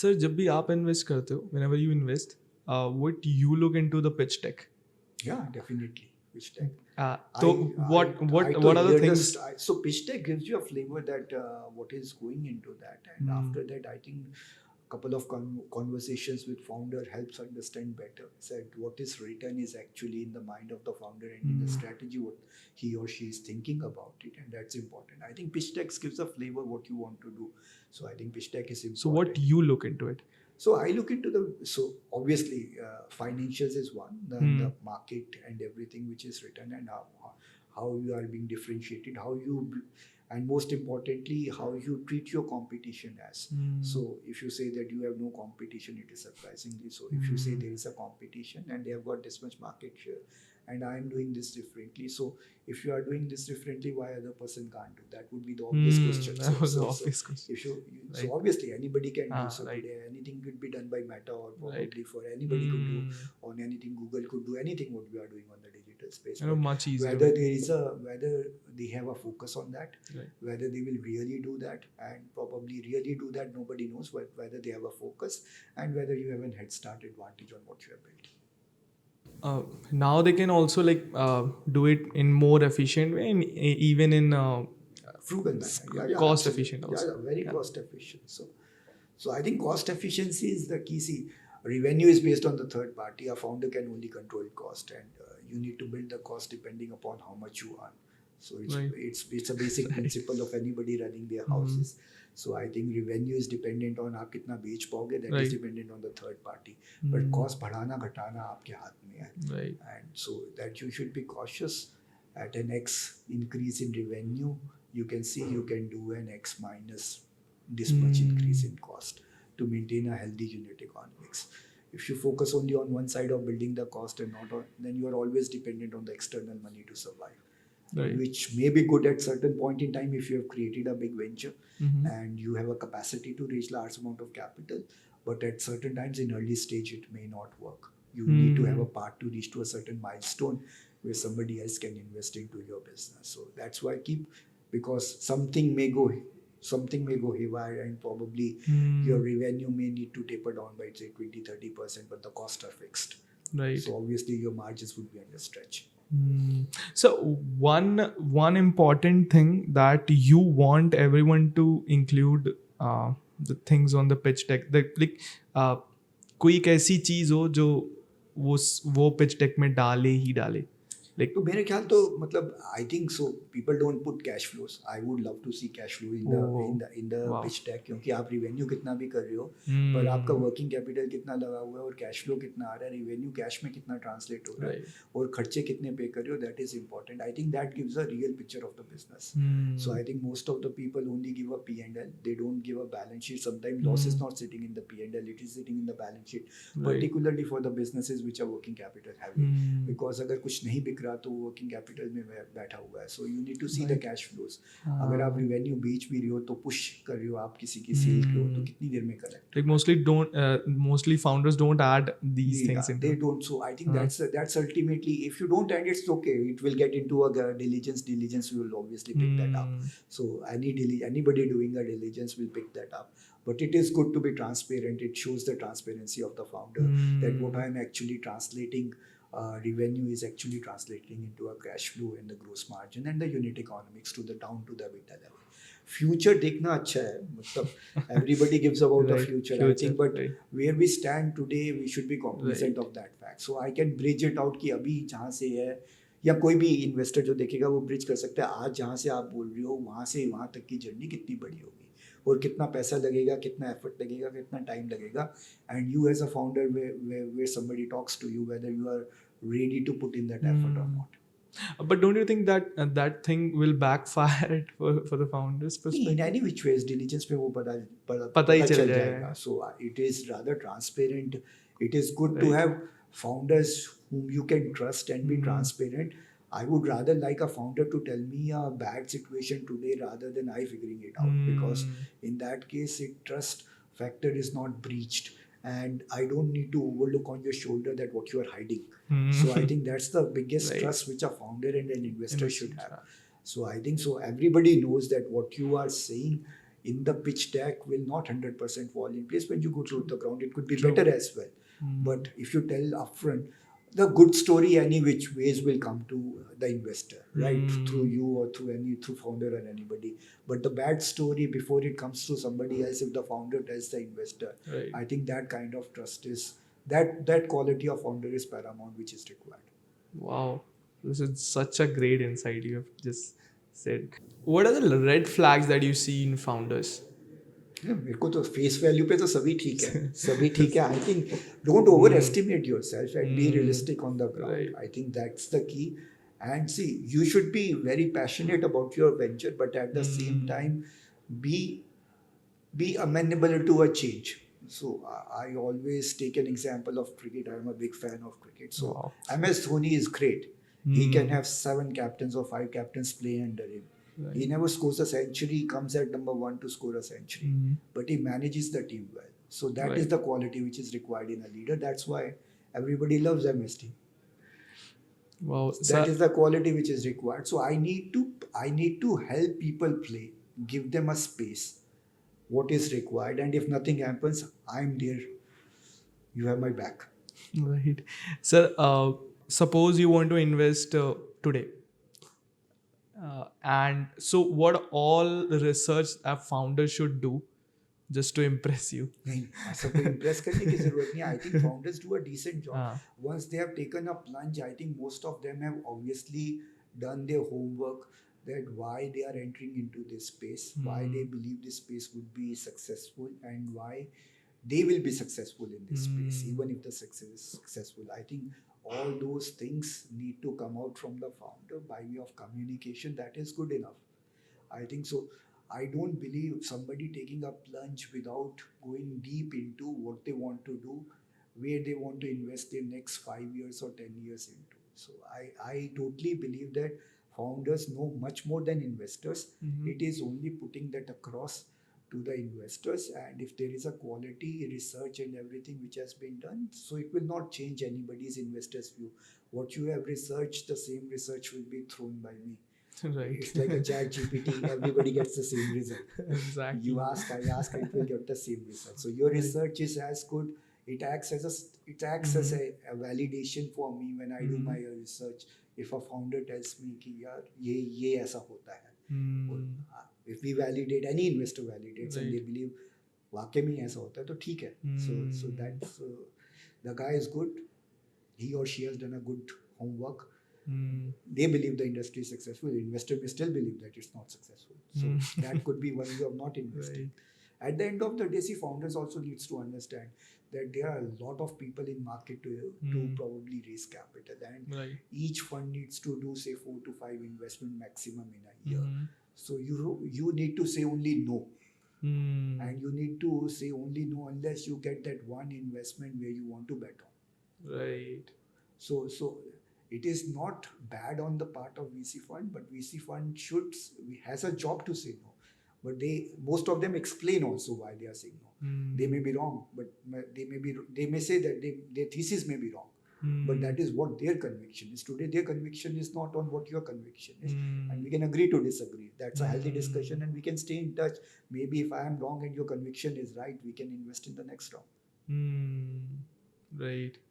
Sir जब भी आप इन्वेस्ट करते हो, whenever you invest, what you look into the pitch deck. Yeah, definitely. Pitch deck. So what are the hear things? So pitch deck gives you a flavor that what is going into that, and after that, I think couple of conversations with founder helps understand better. Said what is written is actually in the mind of the founder and in the strategy what he or she is thinking about it, and that's important. I think pitch deck gives a flavor what you want to do. So I think pitch deck is important. So what you look into it? So I look into so obviously financials is one, the market and everything which is written, and how you are being differentiated, how you and most importantly how you treat your competition as. So if you say that you have no competition, it is surprisingly so. If you say there is a competition and they have got this much market share and I am doing this differently, so if you are doing this differently, why other person can't do? That would be the obvious question. That was the obvious question. If you Right. So obviously anybody can do. So Right. today anything could be done by Meta, or probably for anybody could do on anything. Google could do anything what we are doing on the digital space. You know, much easier. Whether they have a focus on that, Right. whether they will really do that, and probably really do that, nobody knows. Whether they have a focus and whether you have a head start advantage on what you have built. Now they can also do it in more efficient way, and even in Frugal manner. Yeah, cost absolutely. efficient also. Yeah, very cost efficient. So I think cost efficiency is the key. See, revenue is based on the third party. A founder can only control cost, and you need to build the cost depending upon how much you earn. So it's Right. it's a basic principle of anybody running their houses. So I think revenue is dependent on आप कितना बेच पाओगे. That Right. is dependent on the third party. But cost बढ़ाना घटाना आपके हाथ में है. Right. And so that you should be cautious. At an X increase in revenue, you can see you can do an X minus this much increase in cost to maintain a healthy unit economics. If you focus only on one side of building the cost and not on, then you are always dependent on the external money to survive. Right. Which may be good at certain point in time if you have created a big venture and you have a capacity to raise large amount of capital, but at certain times in early stage it may not work. You need to have a path to reach to a certain milestone where somebody else can invest into your business. So that's why because something may go haywire, and probably your revenue may need to taper down by say 20-30%, but the costs are fixed. Right. So obviously your margins would be under stretch. So one important thing that you want everyone to include the things on the pitch deck, कोई एक ऐसी चीज हो जो वो pitch deck में डाले ही डाले. तो मेरे ख्याल तो मतलब I think so people don't put cash flows. I would love to see cash flow in the Wow. pitch deck, क्योंकि आप revenue कितना भी कर रहे हो पर आपका working capital कितना लगा हुआ है और cash flow कितना आ रहा है, revenue cash में कितना translate हो रहा है और खर्चे कितने pay कर रहे हो, that is important. I think that gives a real picture of the business. So I think most of the people only give a P&L. They don't give a balance sheet. Sometimes loss is not sitting in the P&L. It is sitting in the balance sheet, particularly for the businesses which are working capital heavy. Because अगर कुछ नहीं बिक रहा तो working capital में बैठा हुआ है. So you need to see the cash flows. अगर आप रिवेन्यू बेच भी रहे हो तो पुश कर रहे हो आप किसी की सेल के हो तो कितनी देर में correct. Like mostly founders don't add these things in. They don't. So I think that's ultimately, if you don't add, it's okay. It will get into a diligence. Diligence will obviously pick that up. So anybody doing a diligence will pick that up. But it is good to be transparent. It shows the transparency of the founder that what I am actually translating. Revenue is actually translating into a cash flow and the gross margin and the unit economics to the down to the EBITDA level. Future देखना अच्छा है, मतलब everybody gives about the future, I think, but where we stand today we should be cognizant of that fact. So I can bridge it out कि अभी जहाँ से है, या कोई भी इन्वेस्टर जो देखेगा वो ब्रिज कर सकता है आज जहाँ से आप बोल रहे हो वहाँ से वहाँ तक की जर्नी कितनी बड़ी होगी और कितना पैसा लगेगा, कितना एफर्ट लगेगा, कितना टाइम लगेगा. And you as a founder where somebody talks to you whether you are ready to put in that effort or not. But don't you think that that thing will backfire for the founders perspective? In any which ways diligence पे वो पता ही चल जाएगा. So it is rather transparent. It is good to have founders whom you can trust and be transparent. I would rather like a founder to tell me a bad situation today rather than I figuring it out, because in that case trust factor is not breached and I don't need to overlook on your shoulder that what you are hiding. So I think that's the biggest trust which a founder and an investor should have. So I think so everybody knows that what you are saying in the pitch deck will not 100% fall in place when you go to the ground. It could be True. better as well. Mm. But if you tell upfront, the good story any which ways will come to the investor, right? Through you or through founder or anybody. But the bad story before it comes to somebody else, if the founder tells the investor, Right. I think that kind of trust is that quality of founder is paramount, which is required. Wow, this is such a great insight you have just said. What are the red flags that you see in founders? मेरे को तो face value पे तो सभी ठीक है सभी ठीक है I think don't over estimate yourself and be realistic on the ground Right. I think that's the key and see you should be very passionate about your venture but at the same time be amenable to a change. So I always take an example of cricket. I'm a big fan of cricket. So Wow. MS Dhoni is great. He can have 7 captains or 5 captains play under him. Right. He never scores a century, comes at number 1 to score a century. But he manages the team well. So that is Right. the quality which is required in a leader. That's why everybody loves MS Dhoni. Wow. That is the quality which is required. So I need to help people play, give them a space, what is required, and if nothing happens, I'm there. You have my back. Right. Sir, suppose you want to invest today. And so what all research a founder should do just to impress you? नहीं ऐसा कोई impress करने की जरूरत नहीं. I think founders do a decent job. हाँ. Once they have taken a plunge, I think most of them have obviously done their homework, that why they are entering into this space, why they believe this space would be successful, and why they will be successful in this space, even if the success is successful. I think all those things need to come out from the founder by way of communication. That is good enough. I think so. I don't believe somebody taking a plunge without going deep into what they want to do, where they want to invest their next 5 years or 10 years into. So I totally believe that founders know much more than investors. It is only putting that across to the investors, and if there is a quality research and everything which has been done, so it will not change anybody's investor's view. What you have researched, the same research will be thrown by me. Right. It's like a chat GPT, everybody gets the same result. Exactly. You ask, I ask, it will get the same result. So your research is as good. It acts as a validation for me when I do my research. If a founder tells me कि यार ये ऐसा होता है, if we validate, any investor validates, and they believe वाकई में ऐसा होता है तो ठीक है. So that's the guy is good. He or she has done a good homework. They believe the industry is successful. The investor may still believe that it's not successful. So that could be one way of not investing. Right. At the end of the day, see, founders also needs to understand that there are a lot of people in market to probably raise capital, and each fund needs to do say 4 to 5 investment maximum in a year. So you need to say only no. And you need to say only no unless you get that one investment where you want to bet on. Right. So it is not bad on the part of VC fund, but VC fund has a job to say no. But most of them explain also why they are saying no. They may be wrong, but they may say that their thesis may be wrong. But that is what their conviction is. Today, their conviction is not on what your conviction is. And we can agree to disagree. That's a healthy discussion, and we can stay in touch. Maybe if I am wrong and your conviction is right, we can invest in the next round. Right.